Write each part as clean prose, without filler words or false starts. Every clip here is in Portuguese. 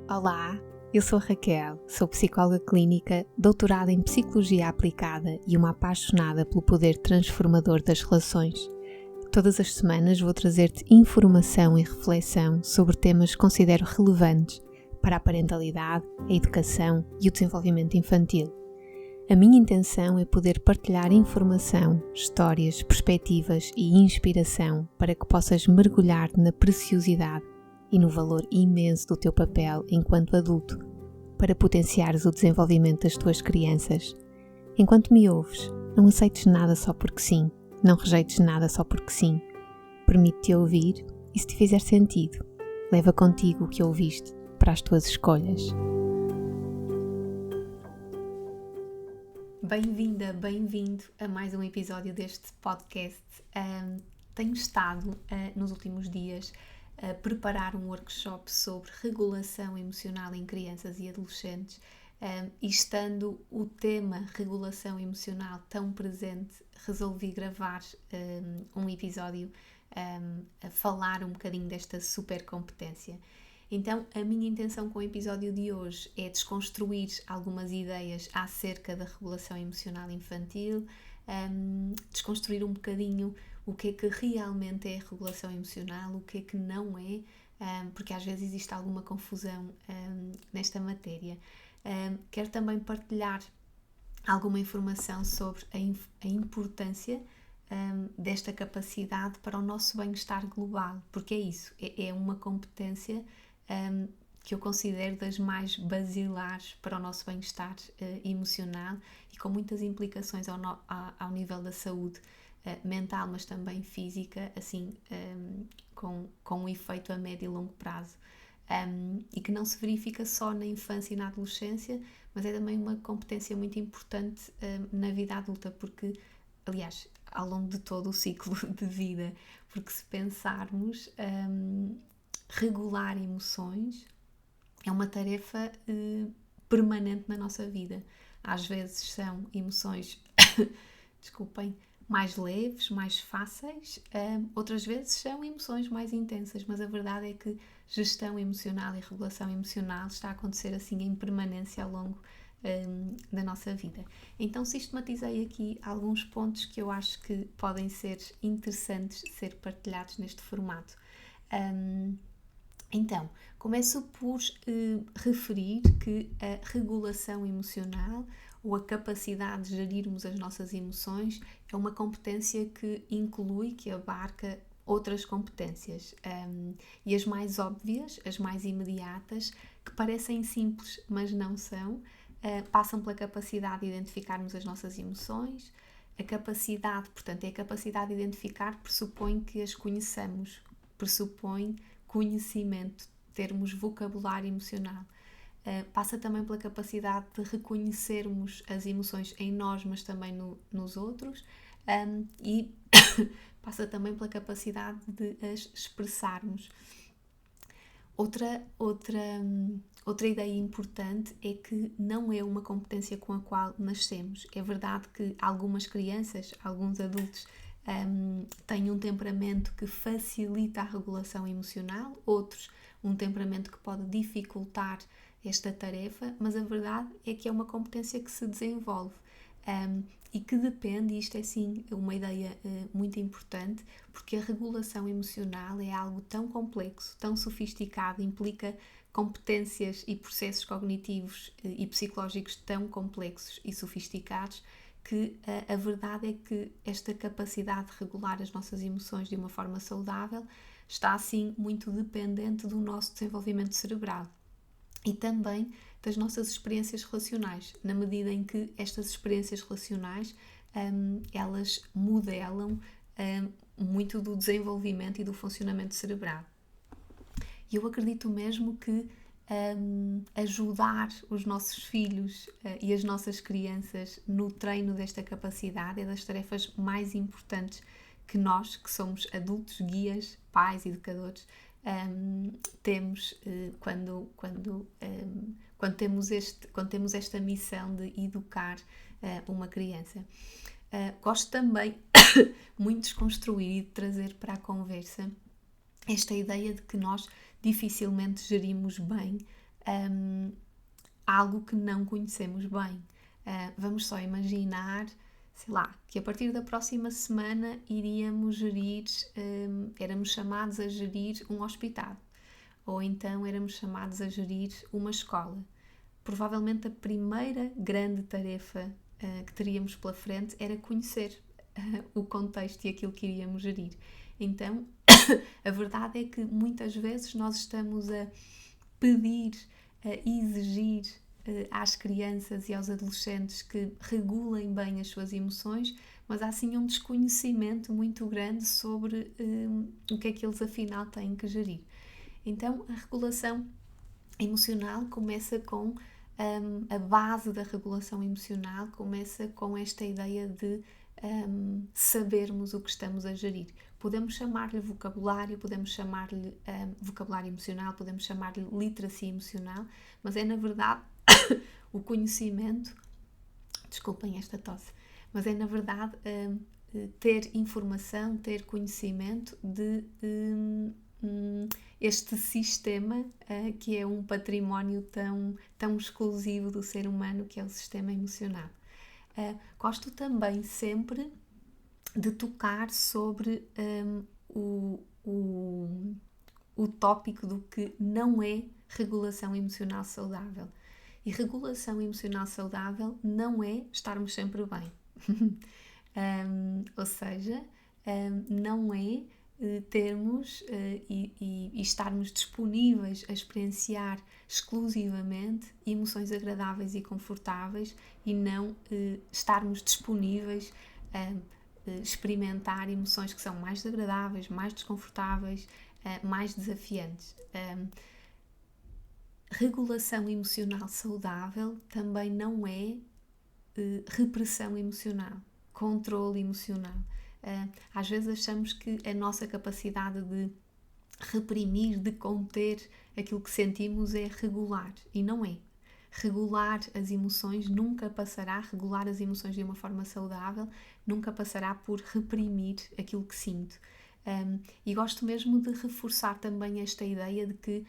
Olá, eu sou a Raquel, sou psicóloga clínica, doutorada em Psicologia Aplicada e uma apaixonada pelo poder transformador das relações. Todas as semanas vou trazer-te informação e reflexão sobre temas que considero relevantes para a parentalidade, a educação e o desenvolvimento infantil. A minha intenção é poder partilhar informação, histórias, perspectivas e inspiração para que possas mergulhar na preciosidade e no valor imenso do teu papel enquanto adulto, para potenciares o desenvolvimento das tuas crianças. Enquanto me ouves, não aceites nada só porque sim, não rejeites nada só porque sim. Permite-te ouvir e, se te fizer sentido, leva contigo o que ouviste para as tuas escolhas. Bem-vinda, bem-vindo a mais um episódio deste podcast. Tenho estado nos últimos dias a preparar um workshop sobre regulação emocional em crianças e adolescentes e estando o tema regulação emocional tão presente, resolvi gravar um episódio a falar um bocadinho desta super competência. Então, a minha intenção com o episódio de hoje é desconstruir algumas ideias acerca da regulação emocional infantil, desconstruir um bocadinho o que é que realmente é regulação emocional, o que é que não é, porque às vezes existe alguma confusão nesta matéria. Quero também partilhar alguma informação sobre a importância desta capacidade para o nosso bem-estar global, porque é isso, é uma competência que eu considero das mais basilares para o nosso bem-estar emocional e com muitas implicações ao nível da saúde mental, mas também física, assim, com um efeito a médio e longo prazo. E que não se verifica só na infância e na adolescência, mas é também uma competência muito importante na vida adulta, porque, aliás, ao longo de todo o ciclo de vida, porque se pensarmos, regular emoções é uma tarefa permanente na nossa vida. Às vezes são emoções, desculpem, mais leves, mais fáceis, outras vezes são emoções mais intensas, mas a verdade é que gestão emocional e regulação emocional está a acontecer assim em permanência ao longo da nossa vida. Então sistematizei aqui alguns pontos que eu acho que podem ser interessantes ser partilhados neste formato. Então, começo por referir que a regulação emocional ou a capacidade de gerirmos as nossas emoções é uma competência que inclui, que abarca outras competências. E as mais óbvias, as mais imediatas, que parecem simples, mas não são, passam pela capacidade de identificarmos as nossas emoções. A capacidade, portanto, é a capacidade de identificar, pressupõe que as conheçamos, pressupõe conhecimento, termos vocabulário emocional. Passa também pela capacidade de reconhecermos as emoções em nós, mas também nos outros, e passa também pela capacidade de as expressarmos. Outra ideia importante é que não é uma competência com a qual nascemos. É verdade que algumas crianças, alguns adultos, têm um temperamento que facilita a regulação emocional, outros um temperamento que pode dificultar esta tarefa, mas a verdade é que é uma competência que se desenvolve e que depende, e isto é sim uma ideia muito importante, porque a regulação emocional é algo tão complexo, tão sofisticado, implica competências e processos cognitivos e psicológicos tão complexos e sofisticados que a verdade é que esta capacidade de regular as nossas emoções de uma forma saudável está assim muito dependente do nosso desenvolvimento cerebral e também das nossas experiências relacionais, na medida em que estas experiências relacionais elas modelam muito do desenvolvimento e do funcionamento cerebral. E eu acredito mesmo que ajudar os nossos filhos e as nossas crianças no treino desta capacidade é das tarefas mais importantes que nós, que somos adultos, guias, pais, educadores, temos quando temos esta missão de educar uma criança. Gosto também muito de desconstruir e de trazer para a conversa esta ideia de que nós dificilmente gerimos bem algo que não conhecemos bem. Vamos só imaginar, sei lá, que a partir da próxima semana iríamos gerir, éramos chamados a gerir um hospital, ou então éramos chamados a gerir uma escola. Provavelmente a primeira grande tarefa que teríamos pela frente era conhecer o contexto e aquilo que iríamos gerir. Então, a verdade é que muitas vezes nós estamos a pedir, a exigir às crianças e aos adolescentes que regulem bem as suas emoções, mas há sim um desconhecimento muito grande sobre o que é que eles afinal têm que gerir. Então, a regulação emocional começa com a base da regulação emocional, começa com esta ideia de sabermos o que estamos a gerir. Podemos chamar-lhe vocabulário, podemos chamar-lhe vocabulário emocional, podemos chamar-lhe literacia emocional, mas é na verdade o conhecimento, desculpem esta tosse, mas é na verdade ter informação, ter conhecimento de este sistema que é um património tão exclusivo do ser humano, que é o sistema emocional. Gosto também sempre de tocar sobre o tópico do que não é regulação emocional saudável. E regulação emocional saudável não é estarmos sempre bem. Ou seja, não é termos e estarmos disponíveis a experienciar exclusivamente emoções agradáveis e confortáveis e não estarmos disponíveis a experimentar emoções que são mais desagradáveis, mais desconfortáveis, mais desafiantes. Regulação emocional saudável também não é repressão emocional, controle emocional. Às vezes achamos que a nossa capacidade de reprimir, de conter aquilo que sentimos é regular, e não é. Regular as emoções nunca passará, regular as emoções de uma forma saudável, nunca passará por reprimir aquilo que sinto. E gosto mesmo de reforçar também esta ideia de que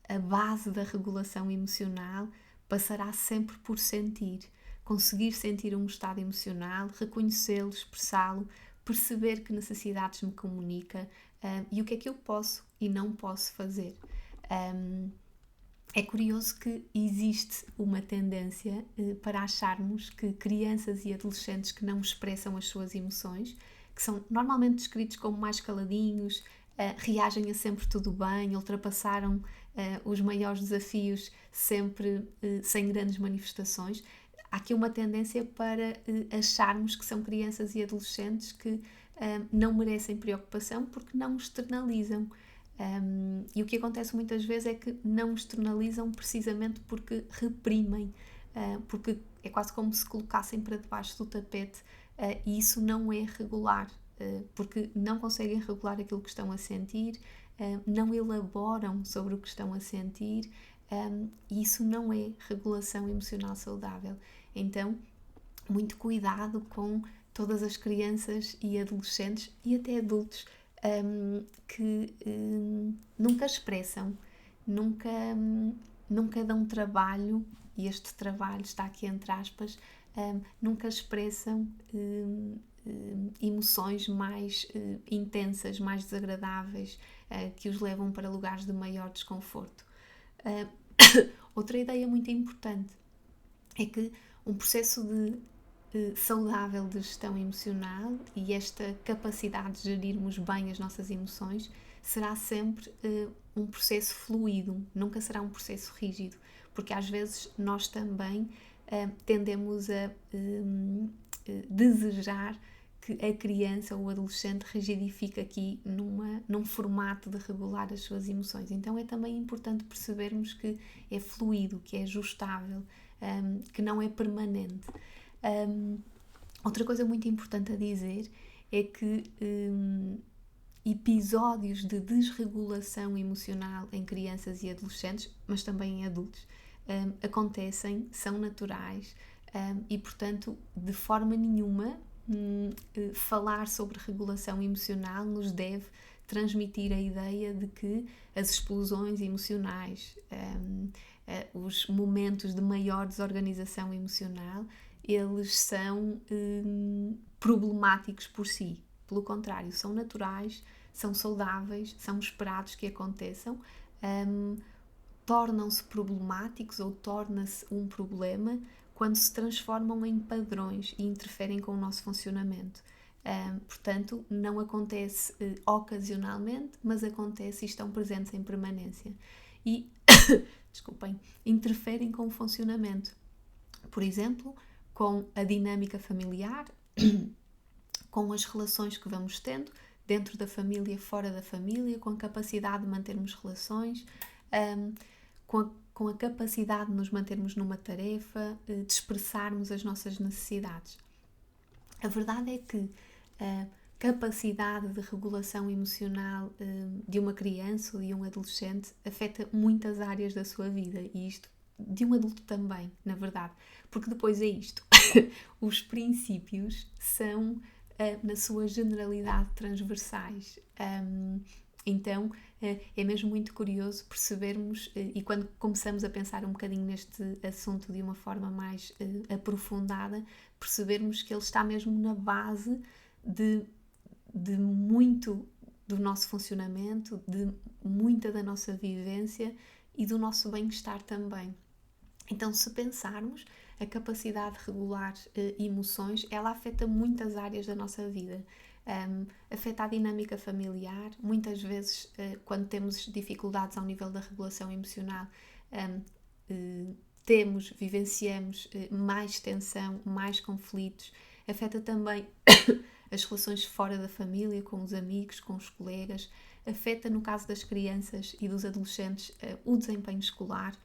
a base da regulação emocional passará sempre por sentir. Conseguir sentir um estado emocional, reconhecê-lo, expressá-lo, perceber que necessidades me comunica e o que é que eu posso e não posso fazer. É curioso que existe uma tendência para acharmos que crianças e adolescentes que não expressam as suas emoções, que são normalmente descritos como mais caladinhos, reagem a sempre tudo bem, ultrapassaram os maiores desafios sempre sem grandes manifestações. Há aqui uma tendência para acharmos que são crianças e adolescentes que não merecem preocupação porque não externalizam. E o que acontece muitas vezes é que não externalizam precisamente porque reprimem, porque é quase como se colocassem para debaixo do tapete, e isso não é regular, porque não conseguem regular aquilo que estão a sentir, não elaboram sobre o que estão a sentir, e isso não é regulação emocional saudável. Então, muito cuidado com todas as crianças e adolescentes e até adultos que nunca expressam, nunca dão trabalho, e este trabalho está aqui entre aspas, nunca expressam emoções mais intensas, mais desagradáveis, que os levam para lugares de maior desconforto. Outra ideia muito importante é que um processo saudável de gestão emocional e esta capacidade de gerirmos bem as nossas emoções será sempre um processo fluido, nunca será um processo rígido, porque às vezes nós também tendemos a desejar que a criança ou o adolescente rigidifique aqui num formato de regular as suas emoções. Então é também importante percebermos que é fluido, que é ajustável, que não é permanente. Outra coisa muito importante a dizer é que episódios de desregulação emocional em crianças e adolescentes, mas também em adultos, acontecem, são naturais e, portanto, de forma nenhuma falar sobre regulação emocional nos deve transmitir a ideia de que as explosões emocionais, os momentos de maior desorganização emocional, eles são problemáticos por si. Pelo contrário, são naturais, são saudáveis, são esperados que aconteçam, tornam-se problemáticos ou torna-se um problema quando se transformam em padrões e interferem com o nosso funcionamento. Portanto, não acontece ocasionalmente, mas acontece e estão presentes em permanência. E, desculpem, interferem com o funcionamento. Por exemplo, com a dinâmica familiar, com as relações que vamos tendo, dentro da família, fora da família, com a capacidade de mantermos relações, com a capacidade de nos mantermos numa tarefa, de expressarmos as nossas necessidades. A verdade é que a capacidade de regulação emocional de uma criança ou de um adolescente afeta muitas áreas da sua vida, e isto de um adulto também, na verdade, porque depois é isto. Os princípios são, na sua generalidade, transversais. Então, é mesmo muito curioso percebermos, e quando começamos a pensar um bocadinho neste assunto de uma forma mais aprofundada, percebermos que ele está mesmo na base de muito do nosso funcionamento, de muita da nossa vivência e do nosso bem-estar também. Então, se pensarmos, a capacidade de regular emoções, ela afeta muitas áreas da nossa vida. Afeta a dinâmica familiar. Muitas vezes, quando temos dificuldades ao nível da regulação emocional, vivenciamos mais tensão, mais conflitos. Afeta também as relações fora da família, com os amigos, com os colegas. Afeta, no caso das crianças e dos adolescentes, o desempenho escolar.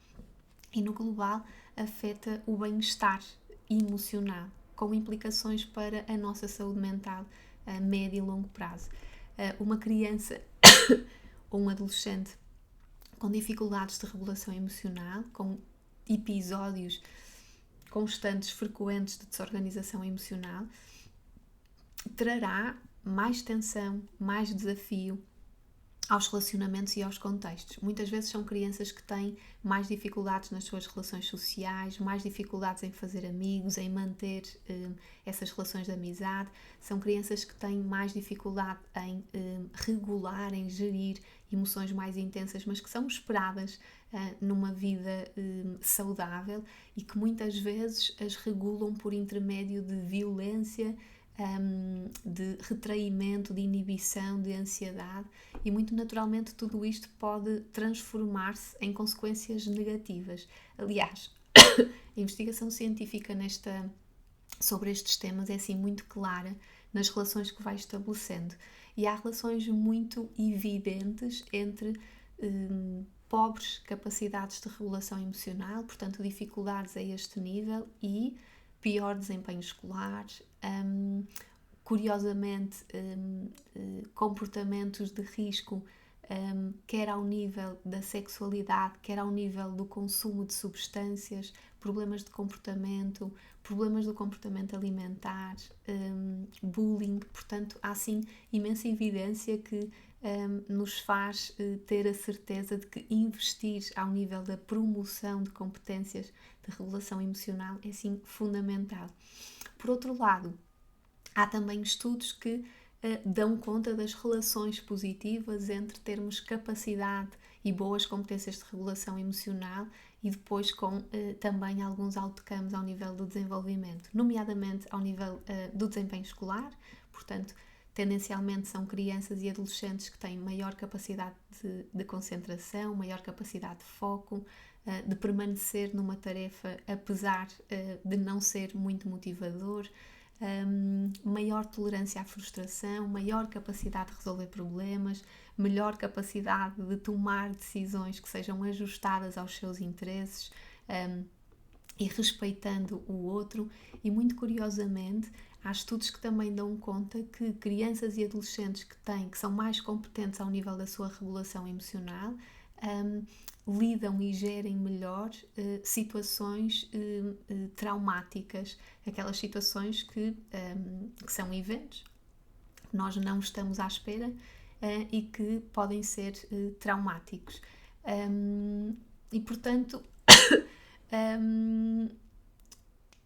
E no global afeta o bem-estar emocional, com implicações para a nossa saúde mental a médio e longo prazo. Uma criança ou um adolescente com dificuldades de regulação emocional, com episódios constantes, frequentes de desorganização emocional, trará mais tensão, mais desafio aos relacionamentos e aos contextos. Muitas vezes são crianças que têm mais dificuldades nas suas relações sociais, mais dificuldades em fazer amigos, em manter essas relações de amizade. São crianças que têm mais dificuldade em regular, em gerir emoções mais intensas, mas que são esperadas numa vida saudável e que muitas vezes as regulam por intermédio de violência, de retraimento, de inibição, de ansiedade, e muito naturalmente tudo isto pode transformar-se em consequências negativas. Aliás, a investigação científica sobre estes temas é assim muito clara nas relações que vai estabelecendo, e há relações muito evidentes entre pobres capacidades de regulação emocional, portanto dificuldades a este nível, e pior desempenho escolar, curiosamente comportamentos de risco, quer ao nível da sexualidade, quer ao nível do consumo de substâncias, problemas do comportamento alimentar, bullying. Portanto, há sim imensa evidência que nos faz ter a certeza de que investir ao nível da promoção de competências de regulação emocional é sim fundamental. Por outro lado, há também estudos que dão conta das relações positivas entre termos capacidade e boas competências de regulação emocional e depois com também alguns outcomes ao nível do desenvolvimento, nomeadamente ao nível do desempenho escolar. Portanto, tendencialmente são crianças e adolescentes que têm maior capacidade de concentração, maior capacidade de foco, de permanecer numa tarefa apesar de não ser muito motivador, maior tolerância à frustração, maior capacidade de resolver problemas, melhor capacidade de tomar decisões que sejam ajustadas aos seus interesses e respeitando o outro. E muito curiosamente, há estudos que também dão conta que crianças e adolescentes que são mais competentes ao nível da sua regulação emocional lidam e gerem melhor situações traumáticas, aquelas situações que são eventos que nós não estamos à espera e que podem ser traumáticos. E portanto,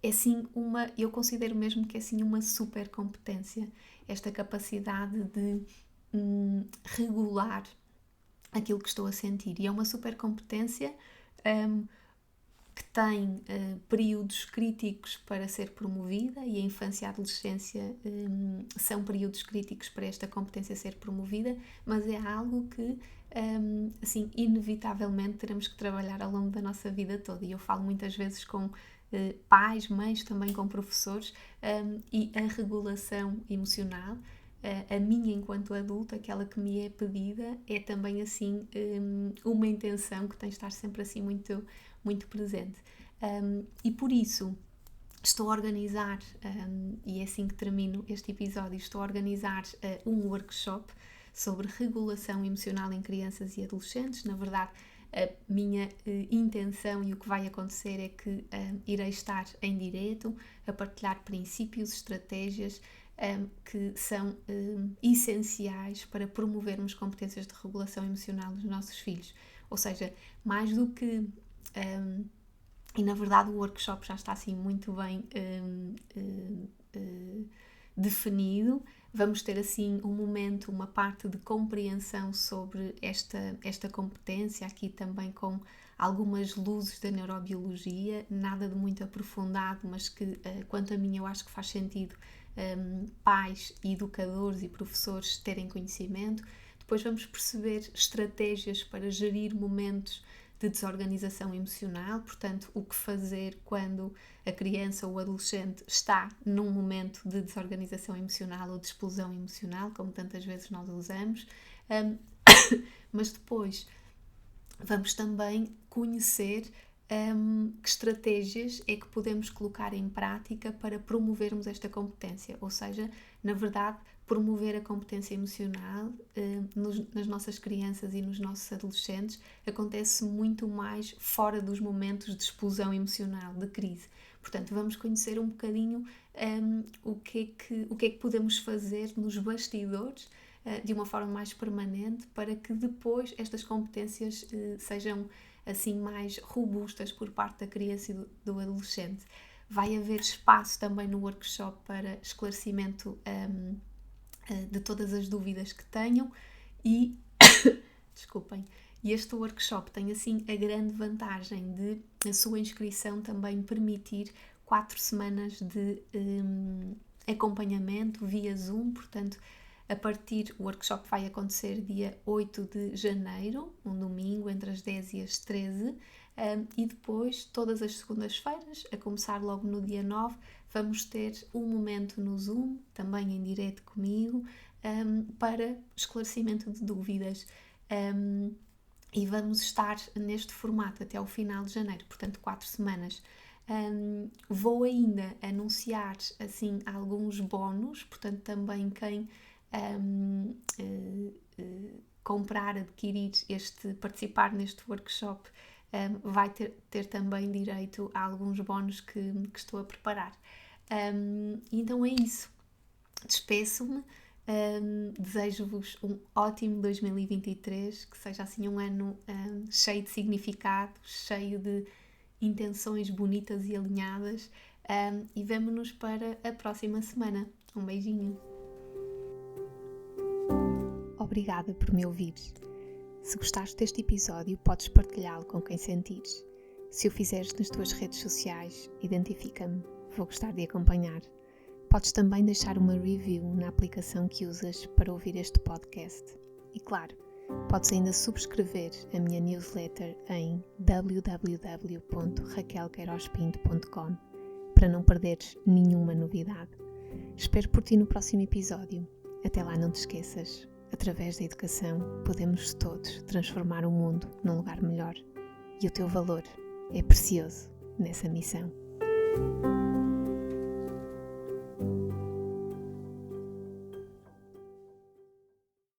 é assim eu considero mesmo que é assim uma super competência, esta capacidade de regular aquilo que estou a sentir. E é uma super competência que tem períodos críticos para ser promovida, e a infância e a adolescência são períodos críticos para esta competência ser promovida, mas é algo que assim, inevitavelmente teremos que trabalhar ao longo da nossa vida toda. E eu falo muitas vezes com pais, mães, também com professores, e a regulação emocional, a minha enquanto adulta, aquela que me é pedida, é também assim uma intenção que tem de estar sempre assim muito, muito presente. E por isso estou a organizar, e é assim que termino este episódio, estou a organizar um workshop sobre regulação emocional em crianças e adolescentes. Na verdade, a minha intenção e o que vai acontecer é que irei estar em direto a partilhar princípios, estratégias que são essenciais para promovermos competências de regulação emocional nos nossos filhos. Ou seja, mais do que... e na verdade o workshop já está assim muito bem definido. Vamos ter assim um momento, uma parte de compreensão sobre esta competência, aqui também com algumas luzes da neurobiologia, nada de muito aprofundado, mas que, quanto a mim, eu acho que faz sentido pais, educadores e professores terem conhecimento. Depois vamos perceber estratégias para gerir momentos de desorganização emocional, portanto, o que fazer quando a criança ou o adolescente está num momento de desorganização emocional ou de explosão emocional, como tantas vezes nós usamos. Mas depois vamos também conhecer que estratégias é que podemos colocar em prática para promovermos esta competência, ou seja, na verdade, promover a competência emocional nas nossas crianças e nos nossos adolescentes acontece muito mais fora dos momentos de explosão emocional, de crise. Portanto, vamos conhecer um bocadinho o que é que podemos fazer nos bastidores de uma forma mais permanente para que depois estas competências sejam assim mais robustas por parte da criança e do adolescente. Vai haver espaço também no workshop para esclarecimento de todas as dúvidas que tenham e desculpem, e este workshop tem assim a grande vantagem de a sua inscrição também permitir 4 semanas de acompanhamento via Zoom. Portanto, o workshop vai acontecer dia 8 de janeiro, um domingo, entre as 10 e as 13, e depois, todas as segundas-feiras, a começar logo no dia 9, vamos ter um momento no Zoom, também em direto comigo, para esclarecimento de dúvidas. E vamos estar neste formato até ao final de janeiro, portanto 4 semanas. Vou ainda anunciar assim alguns bónus, portanto também quem comprar, adquirir participar neste workshop vai ter também direito a alguns bónus que estou a preparar. Então é isso. Despeço-me. Desejo-vos um ótimo 2023, que seja assim um ano cheio de significado, cheio de intenções bonitas e alinhadas, e vemo-nos para a próxima semana. Um beijinho. Obrigada por me ouvires. Se gostaste deste episódio, podes partilhá-lo com quem sentires. Se o fizeres nas tuas redes sociais, identifica-me, vou gostar de acompanhar. Podes também deixar uma review na aplicação que usas para ouvir este podcast. E claro, podes ainda subscrever a minha newsletter em www.raquelqueirospinto.com para não perderes nenhuma novidade. Espero por ti no próximo episódio. Até lá, não te esqueças, através da educação podemos todos transformar o mundo num lugar melhor. E o teu valor é precioso nessa missão.